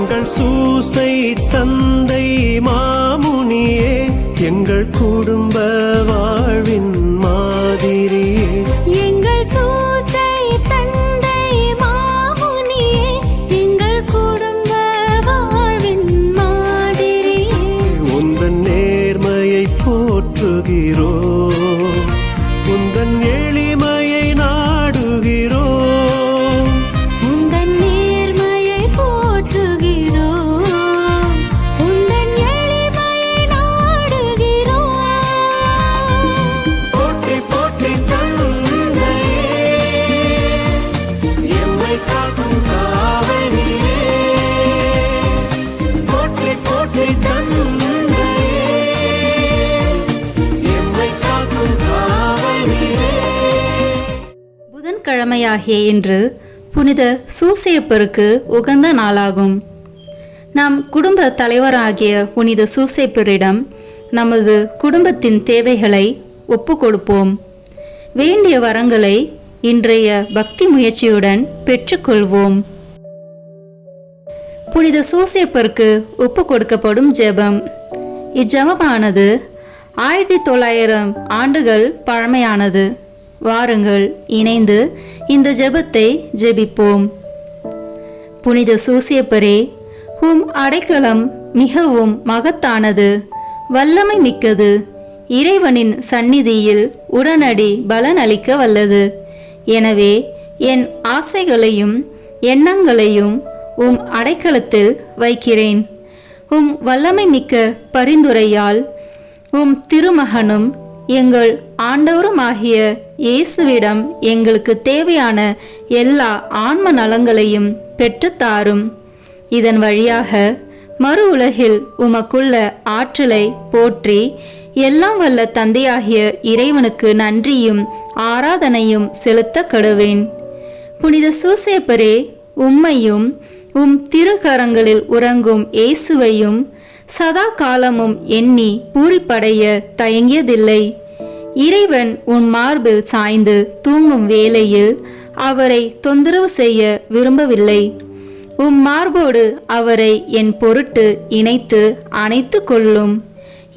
எங்கள் சூசை தந்தை மாமுனியே, எங்கள் குடும்ப வாழ்வின் மாதிரியே. எங்கள் சூசை தந்தை மாமுனியே, எங்கள் குடும்ப வாழ்வின் மாதிரியே. உந்தன் நேர்மையை போற்றுகிறோம், உந்தன் எளிமையை நாடுகிறோம். உந்தன் நேர்மையை போற்றுகிறோம், உந்தன் எளிமையை நாடுகிறோம். போற்றி போற்றி தந்தையே, எம்மை காக்கும் காவல் நீரே. போற்றி போற்றி தந்தையே, எம்மை காக்கும் காவல் நீரே. புதன்கிழமையாகிய இன்று புனித சூசேப்பருக்கு உகந்த நாளாகும். நம் குடும்ப தலைவராகிய புனித சூசேப்பரிடம் நமது குடும்பத்தின் தேவைகளை ஒப்பு கொடுப்போம். வேண்டிய வரங்களை இன்றைய பக்தி முயற்சியுடன் பெற்றுக்கொள்வோம். புனித சூசேப்பருக்கு ஒப்பு கொடுக்கப்படும் ஜெபம். இஜெபமானது 1900 ஆண்டுகள் பழமையானது. வாருங்கள், இணைந்து இந்த ஜெபத்தை ஜெபிப்போம். புனித சூசேப்பரே, உம் அடைக்கலம் மிகவும் மகத்தானது, வல்லமை மிக்கது, இறைவனின் சந்நிதியில் உடனடி பலனளிக்க வல்லது. எனவே என் ஆசைகளையும் எண்ணங்களையும் உம் அடைக்கலத்தில் வைக்கிறேன். உம் வல்லமை மிக்க பரிந்துரையால் உம் திருமகனும் எங்கள் ஆண்டவருமாகிய இயேசுவிடம் எங்களுக்கு தேவையான எல்லா ஆன்ம நலங்களையும் பெற்றுத்தாரும். இதன் வழியாக மறு உலகில் உமக்குள்ள ஆற்றலை போற்றி எல்லாம் வல்ல தந்தையாகிய இறைவனுக்கு நன்றியும் ஆராதனையும் செலுத்த கடுவேன். புனித சூசேப்பரே, உம்மையும் உம் திருக்கரங்களில் உறங்கும் இயேசுவையும் சதா காலமும் எண்ணி பூரிப்படைய தயங்கியதில்லை. இறைவன் உன் மார்பில் சாய்ந்து தூங்கும் வேளையில் அவரை தொந்தரவு செய்ய விரும்பவில்லை. உம் மார்போடு அவரை என் பொருட்டு இணைத்து அணைத்து கொள்ளும்.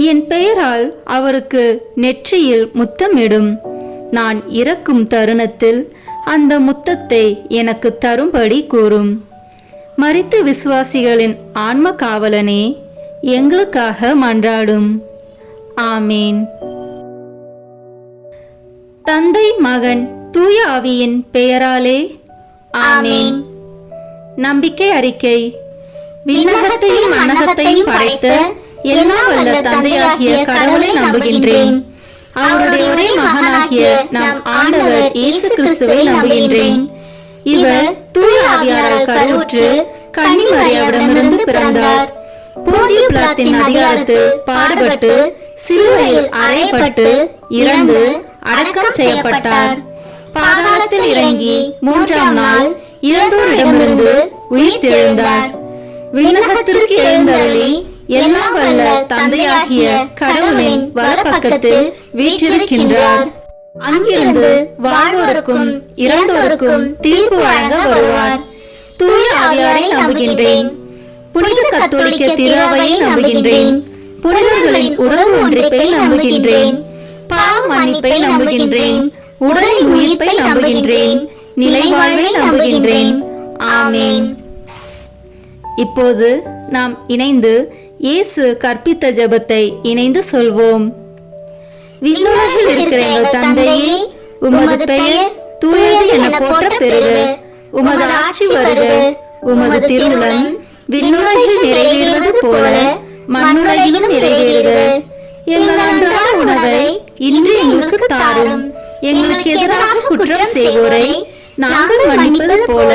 என் பெயரால் அவருக்கு நெற்றியில் முத்தமிடும். நான் இறக்கும் தருணத்தில் அந்த முத்தத்தை எனக்கு தரும்படி கூறும். மரித்த விசுவாசிகளின் ஆன்ம காவலனே, எங்களுக்காக மன்றாடும். ஆமேன். தந்தை, மகன், தூய ஆவியின் பெயராலே ஆமேன். நம்பிக்கை அறிக்கை. விண்ணகத்தையும் மண்ணகத்தையும் படைத்த எல்லாம் வல்ல தந்தையாகிய கடவுளை நம்புகின்றேன். அவருடைய ஒரே மகனாகிய நம் ஆண்டவர் இயேசு கிறிஸ்துவை நம்புகின்றேன். இவர் தூய ஆவியாரால் கருவுற்று கன்னி மரியாவிடமிருந்து பிறந்தார். போதிய பிலாத்தின் அதிகாரத்தில் பாடுபட்டு சிலுவையில் அறையப்பட்டு இறந்து அடக்கம் செய்யப்பட்டார். பாதாளத்தில் இறங்கி 3ஆம் நாள் இறந்தோரிடமிருந்து உயிர் தெழுந்தார். விண்ணகத்திற்கு எழுந்தருளி எல்லாம் வல்ல தந்தையாகிய கடவுளின் வலப்பக்கத்தில் வீற்றிருக்கின்றார். அங்கிருந்து வாழ்வோருக்கும் இறந்தோருக்கும் தீர்ப்பு வழங்க வருவார். தூய ஆவியாரை நம்புகின்றேன். புனித கத்தோலிக்க திருவையை நம்புகின்றேன். புனிதர்களின் உறவு ஒன்றிப்பை நம்புகின்றேன். பாவ மன்னிப்பை நம்புகின்றேன். உடலின் உயிர்ப்பை நம்புகின்றேன். நிலை வாழ்வை நம்புகின்றேன். ஆமேன். இப்போது நாம் இணைந்து இயேசு கற்பித்த ஜெபத்தை இணைந்து சொல்வோம். விண்ணுலகில் இருக்கிற எங்கள் தந்தையே, உமது பெயர் தூயது என போற்ற பெறுக. உமது ஆட்சி வருக. உமது திருவுளம் விண்ணுலகில் நிறைவேறுவது போல மண்ணுலகிலும் நிறைவேறுக. எங்கள் அன்றாட உணவை இன்று எங்களுக்கு தாரும். எங்களுக்கு எதிராக குற்றம் செய்வோரை நாங்கள் மன்னிப்பது போல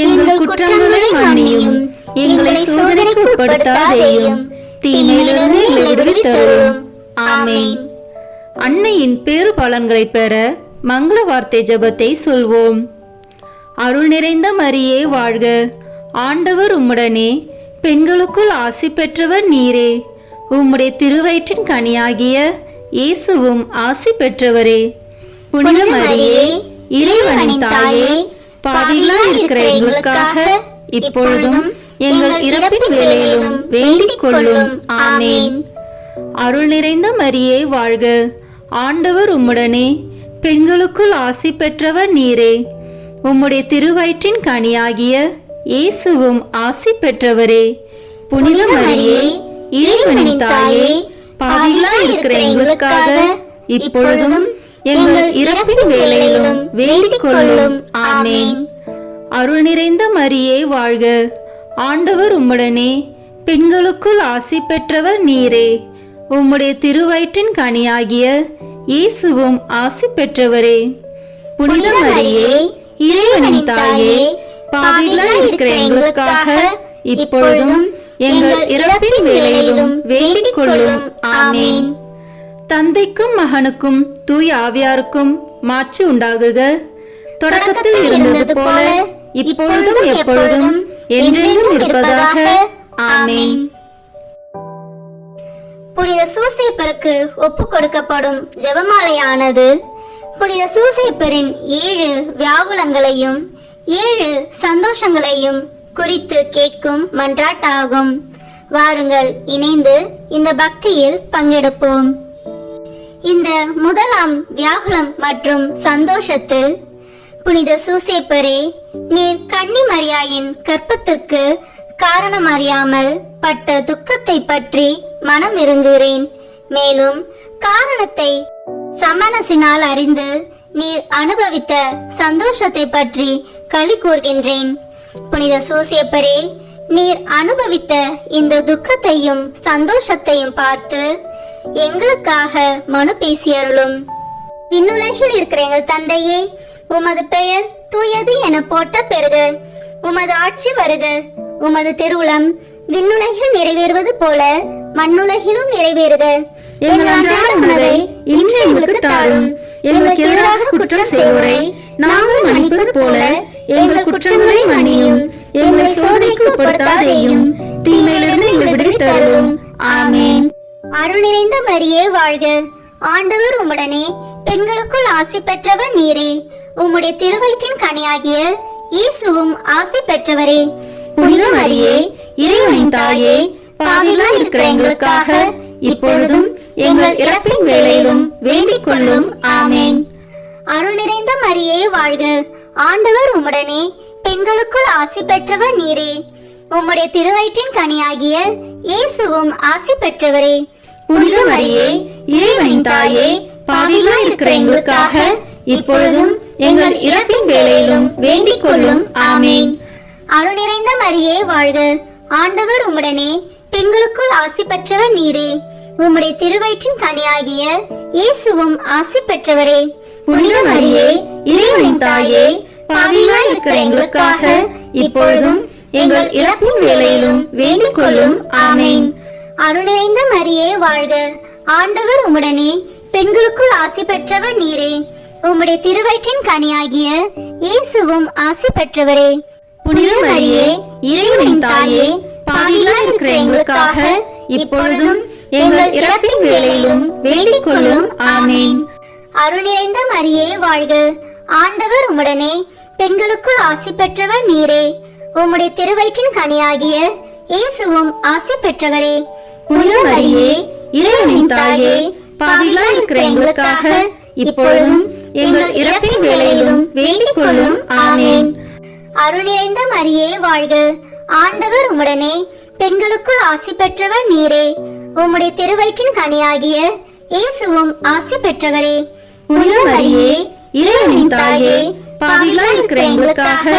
எங்கள் குற்றங்களை மன்னியும். எங்களை சோதனைக்கு உட்படுத்தாதேயும், தீமையிலிருந்து எங்களை விடுவித்தருளும். ஆமேன். அன்னையின் பேறு பலன்களை பெற மங்கள வார்த்தை ஜெபத்தை சொல்வோம். அருள் நிறைந்த மரியே வாழ்க. ஆண்டவர் உம்முடனே, பெண்களுக்குள் ஆசி பெற்றவர் நீரே. உம்முடைய திருவயிற்றின் கனியாகிய இயேசுவும் ஆசி பெற்றவரே. புனித மரியே, இறைவனின் தாயே, பாவிகளாய் இருக்கிற எங்களுக்காக இப்பொழுதும் எங்கள் இறப்பின் வேளையிலும் வேண்டிக் கொள்ளும். ஆமேன். அருள் நிறைந்த மரியே வாழ்க, ஆண்டவர் உம்முடனே, பெண்களுக்குள் ஆசி பெற்றவர் நீரே. உம்முடைய திருவயிற்றின் கனியாகிய இயேசுவும் ஆசி பெற்றவரே. புனித மரியே, இறைவனின் தாயே, பாவிகளாய் இருக்கிற எங்களுக்காக இப்பொழுதும் எங்கள் இறப்பின் வேளையிலும் வேண்டிக் கொள்ளும். ஆமேன். அருள் நிறைந்த மரியே வாழ்க, ஆண்டவர் உம்முடனே, பெண்களுக்குள் ஆசி பெற்றவர் நீரே. உம்முடைய திருவயிற்றின் கனியாகிய இயேசுவும் ஆசி பெற்றவரே. புனித மரியே, இறைவனின் தாயே, பாவிகளாய் இருக்கிற எங்களுக்காக இப்பொழுதும் எங்கள் இறப்பின் வேளையிலும் வேண்டிக் கொள்ளும். ஆமேன். தந்தைக்கும் மகனுக்கும் தூய ஆவியாருக்கும் மாட்சி உண்டாகுக. தொடக்கத்தில் இருந்தது போல இப்பொழுதும் எப்பொழுதும் என்றென்றும் இருப்பதாக. ஆமேன். புனித சூசேப்பருக்கு ஒப்பு கொடுக்கப்படும் ஜெபமாலையானது புனித சூசேப்பரின் 7 வியாகுலங்களையும் 7 சந்தோஷங்களையும் குறித்து கேட்கும் மன்றாட்டாகும். வாருங்கள், இணைந்து இந்த பக்தியில் பங்கெடுப்போம். இந்த முதலாம் வியாகுலம் மற்றும் சந்தோஷத்தில், புனித சூசேப்பரே, நீர் கன்னி மரியாயின் கற்பத்திற்கு காரணம் அறியாமல் பட்ட துக்கத்தை பற்றி மனம் இறங்குகிறேன். மேலும் காரணத்தை சமணசினால் அறிந்து நீர் அனுபவித்த சந்தோஷத்தை பற்றி களி கூர்கின்றேன். புனித சூசேப்பரே, நீர் அனுபவித்த இந்த துக்கத்தையும் சந்தோஷத்தையும் பார்த்து எங்களுக்காக மனு பேசியருளும். விண்ணுலகில் இருக்கிற எங்கள் தந்தையே, உமது பெயர் தூயது என போற்ற பெறுக. உமது ஆட்சி வருக. உமது திருவுளம் விண்ணுலகில் நிறைவேறுவது போல மண்ணுலகிலும் நிறைவேறுக. எங்கள் அன்றாட உணவை இன்று எங்களுக்கு தாரும். எங்களுக்கு எதிராக குற்றம் செய்வோரை நாங்கள் மன்னிப்பது போல எங்கள் குற்றங்களை மன்னியும். எங்களை சோதனைக்கு உட்படுத்தாதேயும், தீமையிலிருந்து எங்களை விடுவித்தருளும். ஆமேன். அருள் நிறைந்த மரியே வாழ்க, ஆண்டவர் உம்முடனே, பெண்களுக்குள் ஆசி பெற்றவர் நீரே. உம்முடைய திருவயிற்றின் கனியாகிய இயேசுவும் ஆசி பெற்றவரே. புனித மரியே, இறைவனின் தாயே, பாவிகளாய் இருக்கிற எங்களுக்காக இப்பொழுதும் எங்கள் இறப்பின் வேளையிலும் வேண்டிக் கொள்ளும். ஆமேன். அருள் நிறைந்த மரியே வாழ்க, ஆண்டவர் உம்முடனே, பெண்களுக்குள் ஆசி பெற்றவர் நீரே. உம்முடைய திருவயிற்றின் கனியாகிய இயேசுவும் ஆசி பெற்றவரே. புனித மரியே, இறைவனின் தாயே, பாவிகளாய் இருக்கிற எங்களுக்காக இப்பொழுதும் எங்கள் இறப்பின் வேளையிலும் வேண்டிக் கொள்ளும். ஆமேன். அருள் நிறைந்த மரியே வாழ்க, ஆண்டவர் உம்முடனே, பெண்களுக்குள் ஆசி பெற்றவர் நீரே. உம்முடைய திருவயிற்றின் கனியாகிய இயேசுவும் ஆசி பெற்றவரே. புனித மரியே, இறைவனின் தாயே, பாவிகளாய் இருக்கிற எங்களுக்காக இப்பொழுதும் எங்கள் இறப்பின் வேளையிலும் வேண்டிக் கொள்ளும். ஆமேன். அருள் நிறைந்த மரியே வாழ்க, ஆண்டவர் உம்முடனே, பெண்களுக்குள் ஆசி பெற்றவர் நீரே. உம்முடைய திருவயிற்றின் கனியாகிய இயேசுவும் ஆசி பெற்றவரே. புனித மரியே, இறைவனின் தாயே, பாவிகளாய் இருக்கிற எங்களுக்காக இப்பொழுதும் எங்கள் இறப்பின் வேளையிலும் வேண்டிக் கொள்ளும். ஆமேன். அருள் நிறைந்த மரியே வாழ்க, ஆண்டவர் உம்முடனே, பெண்களுக்குள் ஆசி பெற்றவர் நீரே. உம்முடைய திருவயிற்றின் கனியாகிய இயேசுவும் ஆசி பெற்றவரே. புனித மரியே, இறைவனின் தாயே, பாவிகளாய் இருக்கிற எங்களுக்காக இப்பொழுதும் எங்கள் இறப்பின் வேளையிலும் வேண்டிக் கொள்ளும். ஆமேன். அருள் நிறைந்த மரியே வாழ்க, ஆண்டவர் உம்முடனே, பெண்களுக்குள் ஆசி பெற்றவர் நீரே. உம்முடைய திருவயிற்றின் கனியாகிய இயேசுவும் ஆசி பெற்றவரே. புனித மரியே, இறைவனின் தாயே, பாவிகளாய் இருக்கிற எங்களுக்காக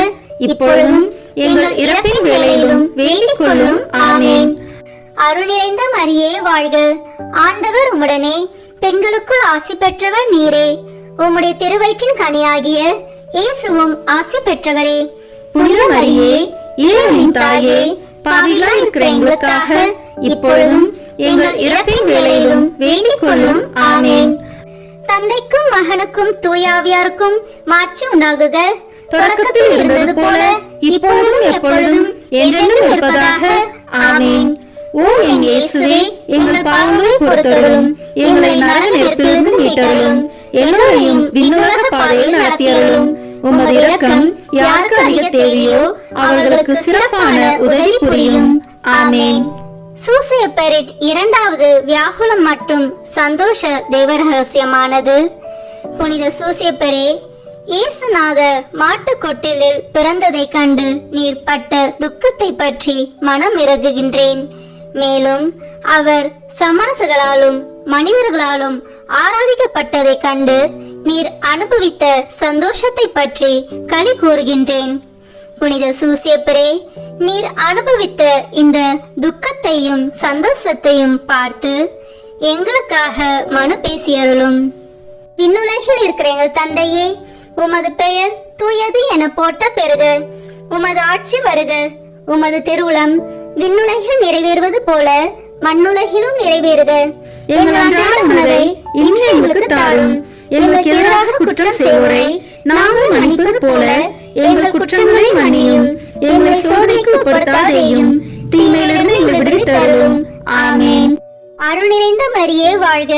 இப்பொழுதும் எங்கள் இறப்பின் வேளையிலும் வேண்டிக் கொள்ளும். ஆமேன். அருள் நிறைந்த மரியே வாழ்க, ஆண்டவர் உம்முடனே, பெண்களுக்குள் ஆசி பெற்றவர் நீரே. உம்முடைய திருவயிற்றின் கனியாகிய இயேசுவும் ஆசி பெற்றவரே. புனித மரியே, இறைவனின் தாயே, பாவிகளாய் இருக்கிற எங்களுக்காக இப்பொழுதும் எங்கள் இறப்பின் வேளையிலும் வேண்டிக் கொள்ளும். ஆமேன். தந்தைக்கும் மகனுக்கும் தூயாவியாருக்கும் மாட்சி உண்டாகுக. தொடக்கத்தில் இருந்தது போல இப்பொழுதும் எப்பொழுதும் என்றென்றும் இருப்பதாக. ஆமேன். ஓ என் இயேசுவே, எங்கள் பாவங்களை பொறுத்தருளும். எங்களை நரக நெருப்பிலிருந்து மீட்டருளும். எல்லோரையும் விண்ணுலக பாதையில் நடத்தியருளும். உமது இரக்கம் யாருக்கு அதிக தேவையோ அவர்களுக்கு சிறப்பான உதவி புரியும். ஆமேன். சூசையப்பரின் இரண்டாவது வியாகுலம் மற்றும் சந்தோஷ தேவரகசியமானது. புனித சூசையப்பரே, இயேசுநாதர் மாட்டுக்கொட்டிலில் பிறந்ததை கண்டு நீர் பட்ட துக்கத்தை பற்றி மனம் இறங்குகின்றேன். மேலும் அவர் சமணர்களாலும் மனிதர்களாலும் ஆராதிக்கப்பட்டதை கண்டு நீர் அனுபவித்த சந்தோஷத்தை பற்றி களி கூறுகின்றேன். புனித சூசையப்பரே, நீர் அனுபவித்த இந்த துக்கத்தையும் சந்தோஷத்தையும் பார்த்து எங்களுக்காக மனு பேசியருளும். விண்ணுலகில் இருக்கிற எங்கள் தந்தையே, உமது பெயர் தூயது என போற்ற பெறுக. உமது ஆட்சி வருக. உமது திருவுளம் விண்ணுலகில் நிறைவேறுவது போல மண்ணுலகிலும் நிறைவேறுக. எங்கள் அன்றாட உணவை இன்று எங்களுக்கு தாரும். எங்களுக்கு எதிராக குற்றம் செய்வோரை நாங்கள் மன்னிப்பது போல எங்கள் குற்றங்களை மன்னியும். எங்களை சோதனைக்கு உட்படுத்தாதேயும், தீமையிலிருந்து எங்களை விடுவித்தருளும். ஆமேன். அருள் நிறைந்த மரியே வாழ்க.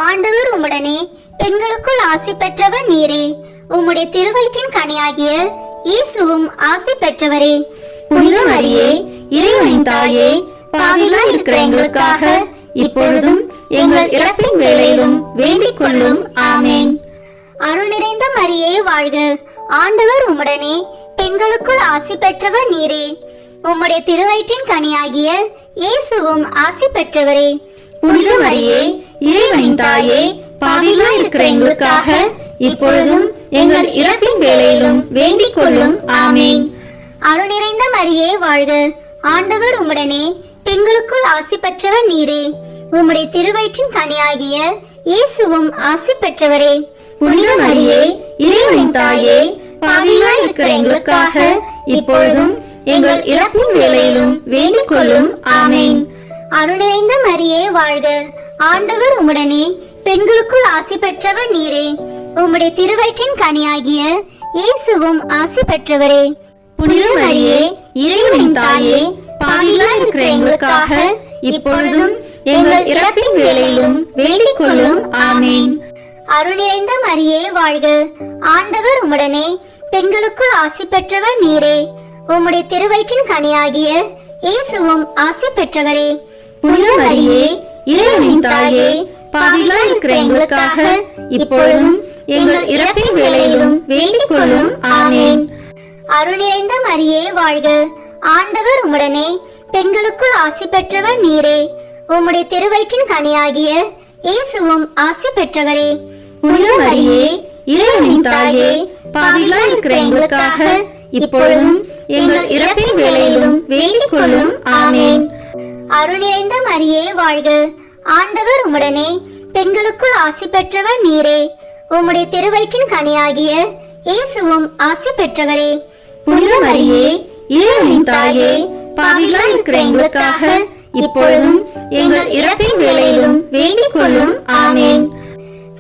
ஆண்டவர் உம்முடனே, பெண்களுக்குள் ஆசி பெற்றவர் நீரே. உம்முடைய திருவயிற்றின் கனியாகிய இயேசுவும் ஆசி பெற்றவரே. புனித மரியே, இறைவனின் தாயே, பாவிகளாய் இருக்கிற எங்களுக்காக இப்பொழுதும் எங்கள் இறப்பின் வேளையிலும் வேண்டிக் கொள்ளும். ஆமேன். அருள் நிறைந்த மரியே வாழ்க. ஆண்டவர் உம்முடனே, பெண்களுக்குள் ஆசி பெற்றவர் நீரே. உம்முடைய திருவயிற்றின் கனியாகிய இயேசுவும் ஆசி பெற்றவரே. புனித மரியே, இறைவனின் தாயே, பாவிகளாய் இருக்கிற எங்களுக்காக இப்பொழுதும் எங்கள் இறப்பின் வேளையிலும் வேண்டிக் கொள்ளும். ஆமேன். அருள் நிறைந்த மரியே வாழ்க. ஆண்டவர் உம்முடனே, பெண்களுக்குள் ஆசி பெற்றவர் நீரே. உம்முடைய திருவயிற்றின் கனியாகிய இயேசுவும் ஆசி பெற்றவரே. புனித மரியே, இறைவனின் தாயே, பாவிகளாய் இருக்கிற எங்களுக்காக இப்பொழுதும் எங்கள் இறப்பின் வேளையிலும் வேண்டிக் கொள்ளும். ஆமேன். அருள் நிறைந்த மரியே வாழ்க. ஆண்டவர் உம்முடனே, பெண்களுக்குள் ஆசி பெற்றவர் நீரே. உம்முடைய திருவயிற்றின் கனியாகிய இயேசுவும் ஆசி பெற்றவரே. புனித மரியே, இறைவனின் தாயே, பாவிகளாய் இருக்கிற எங்களுக்காக இப்பொழுதும் எங்கள் இறப்பின் வேளையிலும் வேண்டிக் கொள்ளும். ஆமேன். அருள் நிறைந்த மரியே வாழ்க. ஆண்டவர் உம்முடனே, பெண்களுக்குள் ஆசி பெற்றவர் நீரே. உம்முடைய திருவயிற்றின் கனியாகிய இயேசுவும் ஆசி பெற்றவரே. புனித மரியே, இறைவனின் தாயே, பாவிகளாய் இருக்கிற எங்களுக்காக இப்பொழுதும் எங்கள் இறப்பின் வேளையிலும் வேண்டிக் கொள்ளும். ஆமேன். அருள் நிறைந்த மரியே வாழ்க. ஆண்டவர் உம்முடனே, பெண்களுக்குள் ஆசி பெற்றவர் நீரே. உம்முடைய திருவயிற்றின் கனியாகிய இயேசுவும் ஆசி பெற்றவரே. புனித மரியே, இறைவனின் தாயே, பாவிகளாய் இருக்கிற எங்களுக்காக இப்பொழுதும் எங்கள் இறப்பின் வேளையிலும் வேண்டிக் கொள்ளும். ஆமேன். அருள் நிறைந்த மரியே வாழ்க. ஆண்டவர் உம்முடனே, பெண்களுக்குள் ஆசி பெற்றவர் நீரே. உம்முடைய திருவயிற்றின் கனியாகிய இயேசுவும் ஆசி பெற்றவரே. புனித மரியே, இறைவனின் தாயே, பாவிகளாய் இருக்கிற எங்களுக்காக இப்பொழுதும் எங்கள் இறப்பின் வேளையிலும் வேண்டிக் கொள்ளும். ஆமேன்.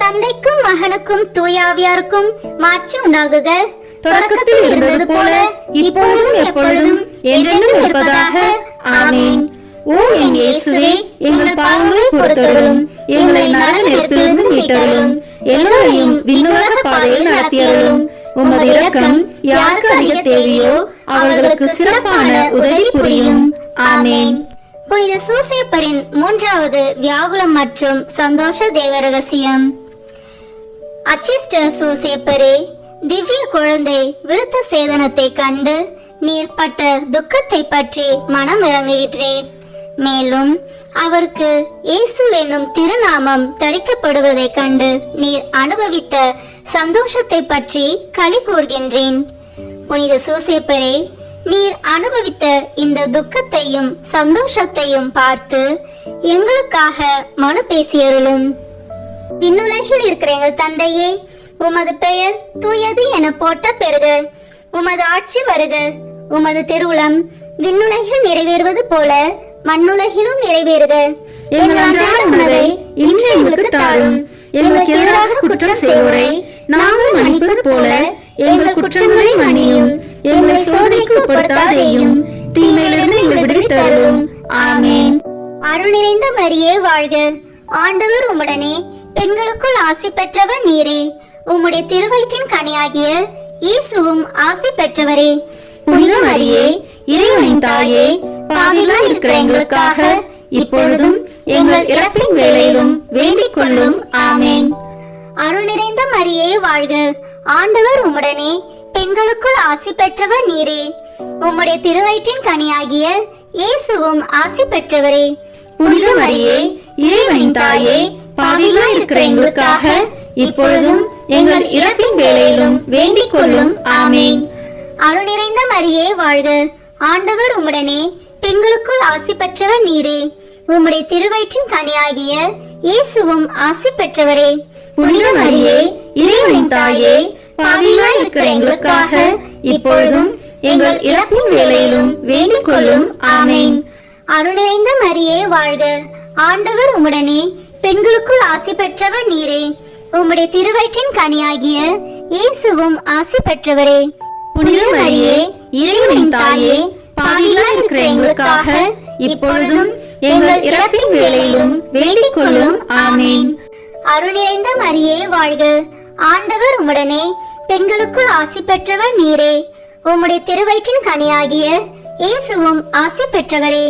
தந்தைக்கும் மகனுக்கும் தூயாவியாருக்கும் மாட்சி உண்டாகுக. தொடக்கத்தில் இருந்தது போல இப்பொழுதும் எப்பொழுதும் என்றென்றும் இருப்பதாக. ஆமேன். ஓ என் இயேசுவே, எங்கள் பாவங்களை பொறுத்தருளும். எங்களை நரக நெருப்பிலிருந்து மீட்டருளும். எல்லோரையும் விண்ணுலக பாதையில் நடத்தியருளும். உமது இரக்கம் யாருக்கு அதிக தேவையோ அவர்களுக்கு சிறப்பான உதவி புரியும். ஆமேன். புனித சூசையப்பரின் மூன்றாவது வியாகுலம் மற்றும் சந்தோஷ தேவரகசியம். அச்சிஷ்ட சூசையப்பரே, திவ்ய குழந்தை விருத்த சேதனத்தை கண்டு நீர் பட்ட துக்கத்தை பற்றி மனம் இறங்குகின்றேன். மேலும் அவருக்கு இயேசு என்னும் திருநாமம் தரிக்கப்படுவதை கண்டு நீர் அனுபவித்த சந்தோஷத்தை பற்றி களி கூர்கின்றேன். புனித சூசையப்பரே, நீர் அனுபவித்த இந்த துக்கத்தையும் சந்தோஷத்தையும் பார்த்து எங்களுக்காக மனு பேசியருளும். விண்ணுலகில் இருக்கிற எங்கள் தந்தையே, உமது பெயர் தூயது என போற்ற பெறுக. உமது ஆட்சி வருக. உமது திருவுளம் விண்ணுலகில் நிறைவேறுவது போல மண்ணுலகிலும் நிறைவேறுக. எங்கள் அன்றாட உணவை இன்று எங்களுக்கு தாரும். எங்களுக்கு எதிராக குற்றம் செய்வோரை நாங்கள் மன்னிப்பது போல எங்கள் குற்றங்களை மன்னியும். எங்களை சோதனைக்கு உட்படுத்தாதேயும், தீமையிலிருந்து எங்களை விடுவித்தருளும். ஆமேன். அருள் நிறைந்த மரியே வாழ்க. ஆண்டவர் உம்முடனே, பெண்களுக்குள் ஆசி பெற்றவர் நீரே. உம்முடைய திருவயிற்றின் கனியாகிய இயேசுவும் ஆசி பெற்றவரே. புனித மரியே, இறைவனின் தாயே, பாவிகளாய் இருக்கிற எங்களுக்காக இப்பொழுதும் எங்கள் இறப்பின் வேளையிலும் வேண்டிக் கொள்ளும். ஆமேன். அருள் நிறைந்த மரியே வாழ்க, ஆண்டவர் உம்முடனே, பெண்களுக்குள் ஆசி பெற்றவர் நீரே. உம்முடைய திருவயிற்றின் கனியாகிய இயேசுவும் ஆசி பெற்றவரே. புனித மரியே, இறைவனின் தாயே, பாவிகளாய் இருக்கிற எங்களுக்காக இப்பொழுதும் எங்கள் இறப்பின் வேளையிலும் வேண்டிக் கொள்ளும். ஆமேன். அருள் நிறைந்த மரியே வாழ்க, ஆண்டவர் உம்முடனே, பெண்களுக்குள் ஆசி பெற்றவர் நீரே. உம்முடைய திருவயிற்றின் கனியாகிய இயேசுவும் ஆசி பெற்றவரே. புனித மரியே, இறைவனின் தாயே, பாவிகளாய் இருக்கிற எங்களுக்காக இப்பொழுதும் எங்கள் இறப்பின் வேளையிலும் வேண்டிக் கொள்ளும். ஆமேன். அருள் நிறைந்த மரியே வாழ்க, ஆண்டவர் உம்முடனே, பெண்களுக்குள் ஆசி பெற்றவர் நீரே. உம்முடைய திருவயிற்றின் கனியாகிய இயேசுவும் ஆசி பெற்றவரே. புனித மரியே, இறைவனின் தாயே, பாவிகளாய் இருக்கிற எங்களுக்காக இப்பொழுதும் எங்கள் இறப்பின் வேளையிலும் வேண்டிக் கொள்ளும். ஆமேன். அருள் நிறைந்த மரியே வாழ்க, ஆண்டவர் உம்முடனே, பெண்களுக்குள் ஆசி பெற்றவர் நீரே. உம்முடைய திருவயிற்றின் கனியாகிய இயேசுவும் ஆசி பெற்றவரே.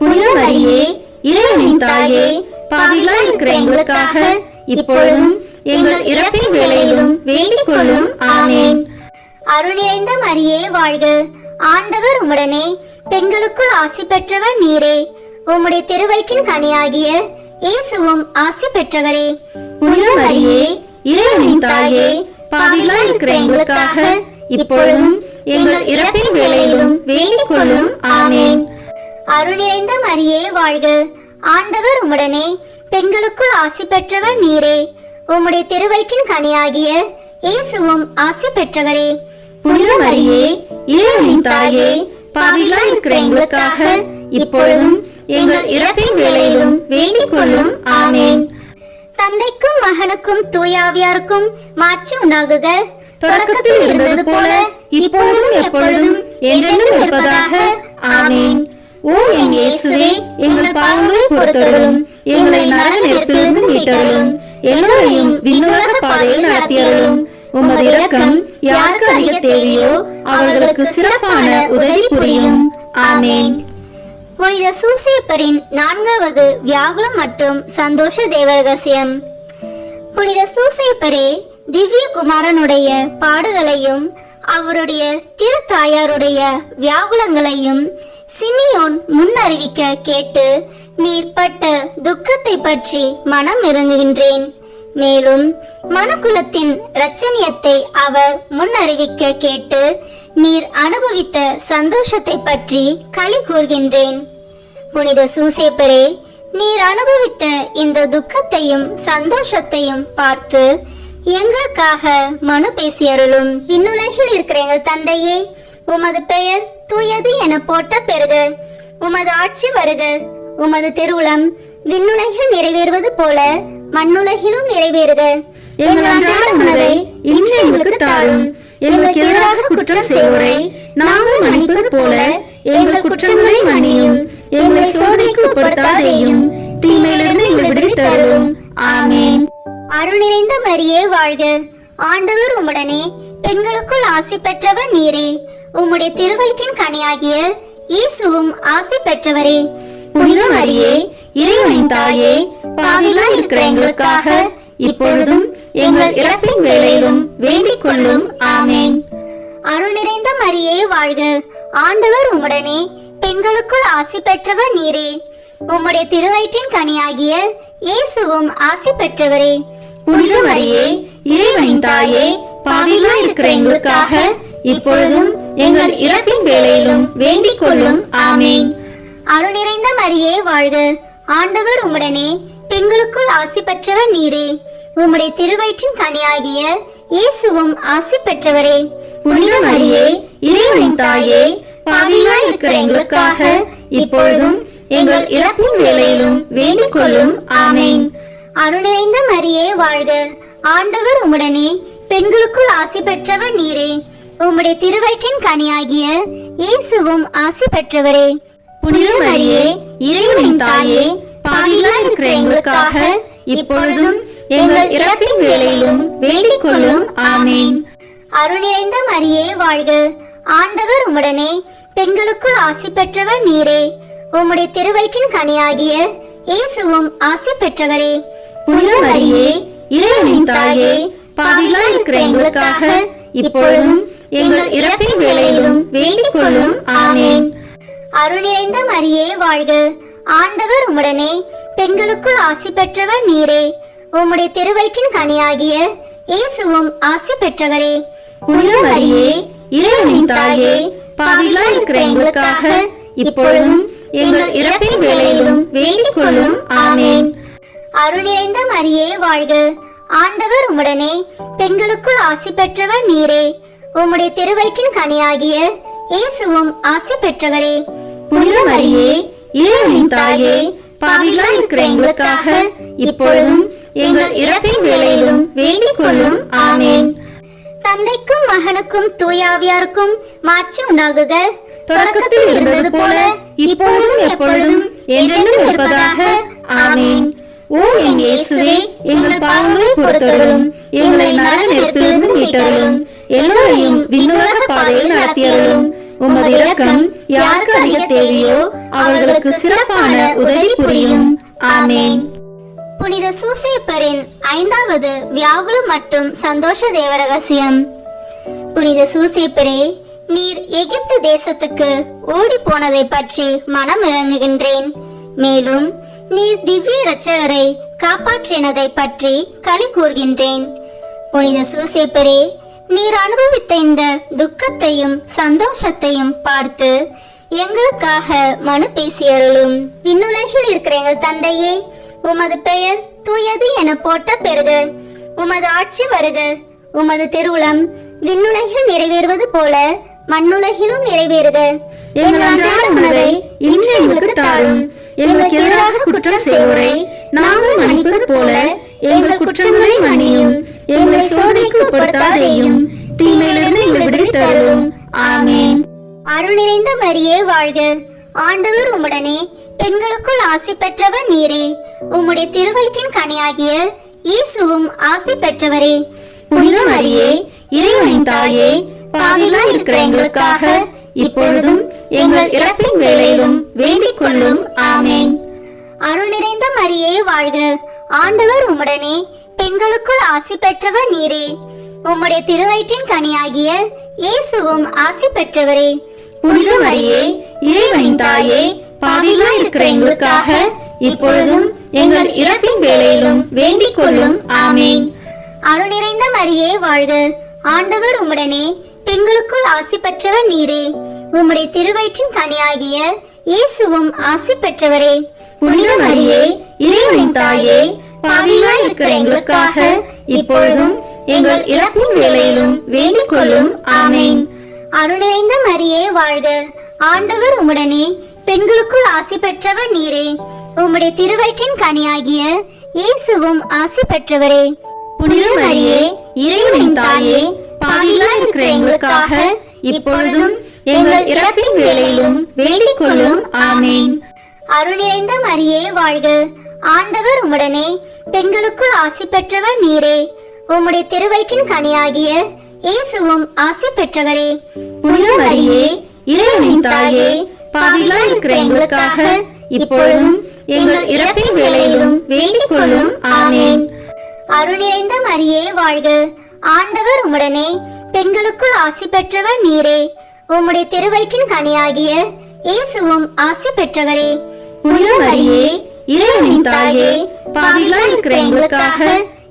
புனித மரியே, இறைவனின் தாயே, பாவிகளாய் இருக்கிற எங்களுக்காக இப்பொழுதும் எங்கள் இறப்பின் வேளையிலும் வேண்டிக் கொள்ளும். ஆமேன். அருள் நிறைந்த மரியே வாழ்க, ஆண்டவர் உம்முடனே, பெண்களுக்குள் ஆசி பெற்றவர் நீரே. உம்முடைய திருவயிற்றின் கனியாகிய இயேசுவும் ஆசி பெற்றவரே. புனித மரியே, இறைவனின் தாயே, பாவிகளாய் இருக்கிற எங்களுக்காக இப்பொழுதும் எங்கள் இறப்பின் வேளையிலும் வேண்டிக் கொள்ளும். ஆமேன். அருள் நிறைந்த மரியே வாழ்க, ஆண்டவர் உம்முடனே, பெண்களுக்குள் ஆசி பெற்றவர் நீரே. உம்முடைய திருவயிற்றின் கனியாகிய இயேசுவும் ஆசி பெற்றவரே. புனித மரியே, இறைவனின் தாயே, பாவிகளாய் இருக்கிற எங்களுக்காக இப்பொழுதும் எங்கள் இறப்பின் வேளையிலும் வேண்டிக் கொள்ளும். ஆமேன். தந்தைக்கும் மகனுக்கும் தூயாவியாருக்கும் மாட்சி உண்டாகுக. தொடக்கத்தில் இருந்தது போல இப்பொழுதும் எப்பொழுதும் என்றென்றும் இருப்பதாக. ஆமேன். ஓ என் இயேசுவே, எங்கள் பாவங்களை பொறுத்தருளும், எங்களை நரக நெருப்பிலிருந்து மீட்டருளும், எல்லோரையும் விண்ணுலக பாதையில் நடத்தியருளும். உமது இரக்கம் யாருக்கு அதிக தேவையோ அவர்களுக்கு சிறப்பான உதவி புரியும். ஆமேன். புனித சூசேப்பரின் 4வது வியாகுலம் மற்றும் சந்தோஷ தேவரகசியம். புனித சூசேப்பரே, திவ்ய குமாரனுடைய பாடுகளையும் அவருடைய திருத்தாயாருடைய வியாகுலங்களையும் சிமியோன் முன்னறிவிக்க கேட்டு நீர் பட்ட துக்கத்தை பற்றி மனம் இறங்குகின்றேன். மேலும் மனுக்குலத்தின் இரட்சணியத்தை அவர் முன்னறிவிக்க கேட்டு நீர் அனுபவித்த சந்தோஷத்தை பற்றி களி கூர்கின்றேன். புனித சூசேப்பரே, நீர் அனுபவித்த இந்த துக்கத்தையும் சந்தோஷத்தையும் பார்த்து எங்களுக்காக மனு பேசியருளும். விண்ணுலகில் இருக்கிற எங்கள் தந்தையே, உமது பெயர் தூயது என போற்ற பெறுக. உமது ஆட்சி வருக. உமது திருவுளம் விண்ணுலகில் நிறைவேறுவது போல மண்ணுலகிலும் நிறைவேறுக. எங்கள் அன்றாட உணவை இன்று எங்களுக்கு தாரும். எங்களுக்கு எதிராக குற்றம் செய்வோரை நாங்கள் மன்னிப்பது போல எங்கள் குற்றங்களை மன்னியும். எங்களை சோதனைக்கு உட்படுத்தாதேயும், தீமையிலிருந்து எங்களை விடுவித்தருளும். ஆமேன். அருள் நிறைந்த மரியே வாழ்க, ஆண்டவர் உம்முடனே, பெண்களுக்குள் ஆசி பெற்றவர் நீரே. உம்முடைய திருவயிற்றின் கனியாகிய இயேசுவும் ஆசி பெற்றவரே. புனித மரியே, இறைவனின் தாயே, பாவிகளாய் இருக்கிற எங்களுக்காக இப்பொழுதும் எங்கள் இறப்பின் வேளையிலும் வேண்டிக் கொள்ளும். ஆமேன். அருள் நிறைந்த மரியே வாழ்க, ஆண்டவர் உம்முடனே, பெண்களுக்குள் ஆசி பெற்றவர் நீரே. உம்முடைய திருவயிற்றின் கனியாகிய இயேசுவும் ஆசி பெற்றவரே. புனித மரியே, இறைவனின் தாயே, பாவிகளாய் இருக்கிற எங்களுக்காக இப்பொழுதும் எங்கள் இறப்பின் வேளையிலும் வேண்டிக் கொள்ளும். ஆமேன். அருள் நிறைந்த மரியே வாழ்க, ஆண்டவர் உம்முடனே, பெண்களுக்குள் ஆசி பெற்றவர் நீரே. உம்முடைய திருவயிற்றின் கனியாகிய இயேசுவும் ஆசி பெற்றவரே. புனித மரியே, இறைவனின் தாயே, பாவிகளாய் இருக்கிற எங்களுக்காக இப்பொழுதும் எங்கள் இறப்பின் வேளையிலும் வேண்டிக் கொள்ளும். ஆமேன். அருள் நிறைந்த மரியே வாழ்க, ஆண்டவர் உம்முடனே, பெண்களுக்குள் ஆசி பெற்றவர் நீரே. உம்முடைய திருவயிற்றின் கனியாகிய இயேசுவும் ஆசி பெற்றவரே. புனித மரியே, இறைவனின் தாயே, பாவிகளாய் இருக்கிற எங்களுக்காக இப்பொழுதும் எங்கள் இறப்பின் வேளையிலும் வேண்டிக் கொள்ளும். ஆமேன். அருள் நிறைந்த மரியே வாழ்க. ஆண்டவர் உம்முடனே, பெண்களுக்குள் ஆசி பெற்றவர் நீரே. உம்முடைய திருவயிற்றின் கனியாகிய இயேசுவும் ஆசி பெற்றவரே. புனித மரியே, இறைவனின் தாயே, பாவிகளாய் இருக்கிற எங்களுக்காக இப்பொழுதும் எங்கள் இறப்பின் வேளையிலும் வேண்டிக் கொள்ளும். ஆமென். அருள் நிறைந்த மரியே வாழ்க. ஆண்டவர் உம்முடனே, பெண்களுக்குள் ஆசி பெற்றவர் நீரே. உம்முடைய திருவயிற்றின் கனியாகிய இயேசுவும் ஆசி பெற்றவரே. புனித மரியே, இறைவனின் தாயே, பாவிகளாய் இருக்கிற எங்களுக்காக இப்பொழுதும் எங்கள் இறப்பின் வேளையிலும் வேண்டிக் கொள்ளும். ஆமென். அருள் நிறைந்த மரியே வாழ்க. ஆண்டவர் உம்முடனே, பெண்களுக்குள் ஆசி பெற்றவர் நீரே. உம்முடைய திருவயிற்றின் கனியாகிய இயேசுவும் ஆசி பெற்றவரே. புனித மரியே, இறைவனின் தாயே, பாவிகளாய் இருக்கிற எங்களுக்காக இப்பொழுதும் எங்கள் இறப்பின் வேளையிலும் வேண்டிக் கொள்ளும். ஆமென். தந்தைக்கும் மகனுக்கும் தூயாவியாருக்கும் மாட்சி உண்டாகுக. தொடக்கத்தில் இருந்தது போல இப்பொழுதும் எப்பொழுதும் என்றென்றும் இருப்பதாக. ஆமென். ஓ என் இயேசுவே, எங்கள் பாவங்களை பொறுத்தருளும், எங்களை நரக நெருப்பிலிருந்து மீட்டருளும், எல்லோரையும் விண்ணுலக பாதையில் நடத்தியருளும். உமது இரக்கம் யாருக்கு அதிக தேவையோ அவர்களுக்கு சிறப்பான உதவி புரியும். ஆமென். புனித சூசேப்பரின் 5வது வியாகுல மற்றும் சந்தோஷ தேவ ரகசியம். புனித சூசேப்பரே, நீர் எகிப்து தேசத்துக்கு ஓடி போனதை பற்றி மனம் இறங்குகின்றேன். மேலும் நீர் திவ்ய இரட்சகரை காப்பாற்றினதை பற்றி களி கூறுகின்றேன். புனித சூசேப்பரே, நீர் அனுபவித்த இந்த துக்கத்தையும் சந்தோஷத்தையும் பார்த்து எங்களுக்காக மனு பேசியருளும். விண்ணுலகில் இருக்கிற எங்கள் தந்தையே, உமது பெயர் தூயது என போற்ற பெறுக. உமது ஆட்சி வருக. உமது திருவுளம் விண்ணுலகில் நிறைவேறுவது போல மண்ணுலகிலும் நிறைவேறுக. எங்கள் அன்றாட உணவை இன்று எங்களுக்கு தாரும். எங்களுக்கு எதிராக குற்றம் செய்வோரை நாங்கள் மன்னிப்பது போல எங்கள் குற்றங்களை மன்னியும். எங்களை சோதனைக்கு உட்படுத்தாதேயும், தீமையிலிருந்து எங்களை விடுவித்தருளும். ஆமென். அருள் நிறைந்த மரியே வாழ்க. ஆண்டவர் உம்முடனே, பெண்களுக்குள் ஆசி பெற்றவர் நீரே. உம்முடைய திருவயிற்றின் கனியாகிய இயேசுவும் ஆசி பெற்றவரே. புனித மரியே, இறைவனின் தாயே, பாவிகளாய் இருக்கிற எங்களுக்காக இப்பொழுதும் எங்கள் இறப்பின் வேளையிலும் வேண்டிக் கொள்ளும். ஆமென். அருள் நிறைந்த மரியே வாழ்க. ஆண்டவர் உம்முடனே, பெண்களுக்குள் ஆசி பெற்றவர் நீரே. உம்முடைய திருவயிற்றின் கனியாகிய இயேசுவும் ஆசி பெற்றவரே. புனித மரியே, இறைவனின் தாயே, பாவிகளாய் இருக்கிற எங்களுக்காக இப்பொழுதும் எங்கள் இறப்பின் வேளையிலும் வேண்டிக் கொள்ளும். ஆமென். அருள் நிறைந்த மரியே வாழ்க. ஆண்டவர் உம்முடனே, பெண்களுக்குள் ஆசி பெற்றவர் நீரே. உம்முடைய திருவயிற்றின் கனியாகிய இயேசுவும் ஆசி பெற்றவரே. புனித மரியே, இறைவனின் தாயே, பாவிகளாய் இருக்கிற எங்களுக்காக இப்பொழுதும் எங்கள் இறப்பின் வேளையிலும் வேண்டிக் கொள்ளும். ஆமென். அருள் நிறைந்த மரியே வாழ்க. ஆண்டவர் உம்முடனே, பெண்களுக்குள் ஆசி பெற்றவர் நீரே. உம்முடைய திருவயிற்றின் கனியாகிய இயேசுவும் ஆசி பெற்றவரே. புனித மரியே, இறைவனின் தாயே, பாவிகளாய் இருக்கிற எங்களுக்காக இப்பொழுதும் எங்கள் இறப்பின் வேளையிலும் வேண்டிக் கொள்ளும். ஆமென். அருள் நிறைந்த மரியே வாழ்க. ஆண்டவர் உம்முடனே, பெண்களுக்குள் ஆசி பெற்றவர் நீரே. உம்முடைய திருவயிற்றின் கனியாகிய இயேசுவும் ஆசி பெற்றவரே. புனித மரியே, இறைவனின் தாயே, பாவிகளாய் இருக்கிற எங்களுக்காக இப்பொழுதும் எங்கள் இறப்பின் வேளையிலும் வேண்டிக் கொள்ளும். ஆமென். அருள் நிறைந்த மரியே வாழ்க. ஆண்டவர் உம்முடனே, பெண்களுக்குள் ஆசி பெற்றவர் நீரே. உம்முடைய திருவயிற்றின் கனியாகிய இயேசுவும் ஆசி பெற்றவரே. புனித மரியே, இறைவனின் தாயே, பாவிகளாய் இருக்கிற எங்களுக்காக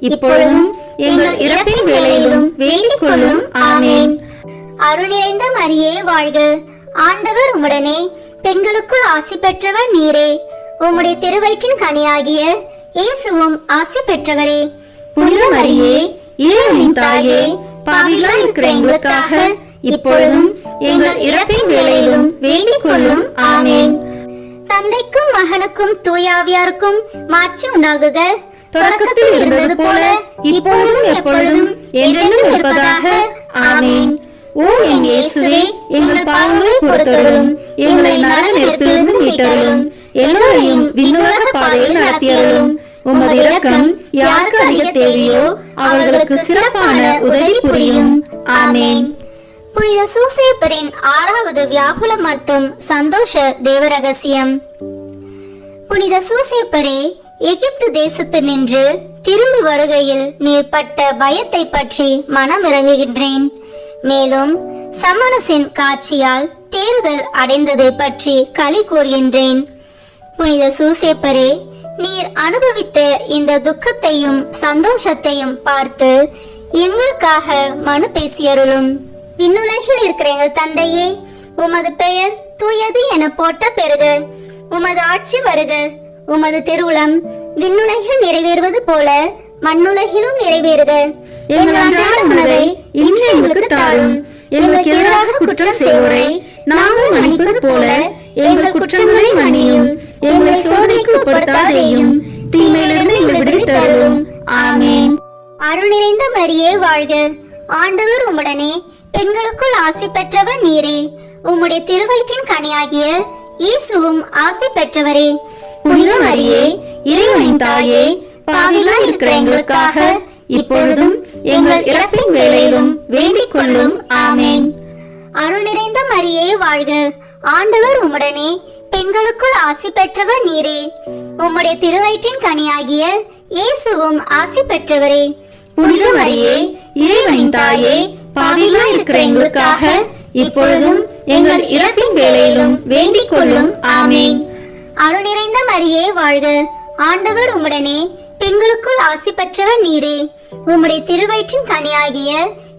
இப்பொழுதும் எங்கள் இறப்பின் வேளையிலும் வேண்டிக் கொள்ளும். ஆமென். அருள் நிறைந்த மரியே வாழ்க. ஆண்டவர் உம்முடனே, பெண்களுக்குள் ஆசி பெற்றவர் நீரே. உம்முடைய திருவயிற்றின் கனியாகிய இயேசுவும் ஆசி பெற்றவரே. புனித மரியே, இறைவனின் தாயே, பாவிகளாய் இருக்கிற எங்களுக்காக இப்பொழுதும் எங்கள் இறப்பின் வேளையிலும் வேண்டிக் கொள்ளும். ஆமென். தந்தைக்கும் மகனுக்கும் தூயாவியாருக்கும் மாட்சி உண்டாகுக. தொடக்கத்தில் இருந்தது போல இப்பொழுதும் எப்பொழுதும் என்றென்றும் இருப்பதாக. ஆமென். ஓ என் இயேசுவே, எங்கள் பாவங்களை பொறுத்தருளும், எங்களை நரக நெருப்பிலிருந்து மீட்டருளும், எல்லோரையும் விண்ணுலக பாதையில் நடத்தியருளும். உமது இரக்கம் யாருக்கு அதிக தேவையோ அவர்களுக்கு சிறப்பான உதவி புரியும். ஆமென். புனித சூசேப்பரின் 6வது வியாகுலம் மற்றும் சந்தோஷ தேவரகசியம். புனித சூசேப்பரே, எகிப்து தேசத்து நின்று திரும்பி வருகையில் நீர் பட்ட பயத்தை பற்றி மனம் இறங்குகின்றேன். மேலும் சமணசின் காட்சியால் தேறுதல் அடைந்ததை பற்றி களி கூறுகின்றேன். புனித சூசேப்பரே, நீர் அனுபவித்த இந்த துக்கத்தையும் சந்தோஷத்தையும் பார்த்து எங்களுக்காக மனு பேசியருளும். விண்ணுலகில் இருக்கிற எங்கள் தந்தையே, உமது பெயர் தூயது என போற்ற பெறுக. உமது ஆட்சி வருக. உமது திருவுளம் விண்ணுலகில் நிறைவேறுவது போல மண்ணுலகிலும் நிறைவேறுக. எங்கள் அன்றாட உணவை இன்று எங்களுக்கு தாரும். எங்களுக்கு எதிராக குற்றம் செய்வோரை நாங்கள் மன்னிப்பது போல எங்கள் குற்றங்களை மன்னியும். எங்களை சோதனைக்கு உட்படுத்தாதேயும், தீமையிலிருந்து எங்களை விடுவித்தருளும். ஆமென். அருள் நிறைந்த மரியே வாழ்க. ஆண்டவர் உம்முடனே, பெண்களுக்குள் ஆசி பெற்றவர் நீரே. உம்முடைய திருவயிற்றின் கனியாகிய இயேசுவும் ஆசி பெற்றவரே. புனித மரியே, இறைவனின் தாயே, பாவிகளாய் இருக்கிற எங்களுக்காக இப்பொழுதும் எங்கள் இறப்பின் வேளையிலும் வேண்டிக் கொள்ளும். ஆமென். அருள் நிறைந்த மரியே வாழ்க. ஆண்டவர் உம்முடனே, பெண்களுக்குள் ஆசி பெற்றவர் நீரே. உம்முடைய திருவயிற்றின் கனியாகிய இயேசுவும் ஆசி பெற்றவரே. புனித மரியே, இறைவனின் தாயே, பாவிகளாய் இருக்கிற எங்களுக்காக இப்பொழுதும் எங்கள் இறப்பின் வேளையிலும் வேண்டிக் கொள்ளும். ஆமென். அருள் நிறைந்த மரியே வாழ்க. ஆண்டவர் உம்முடனே, பெண்களுக்குள் ஆசி பெற்றவர் நீரே. உம்முடைய திருவயிற்றின் கனியாகிய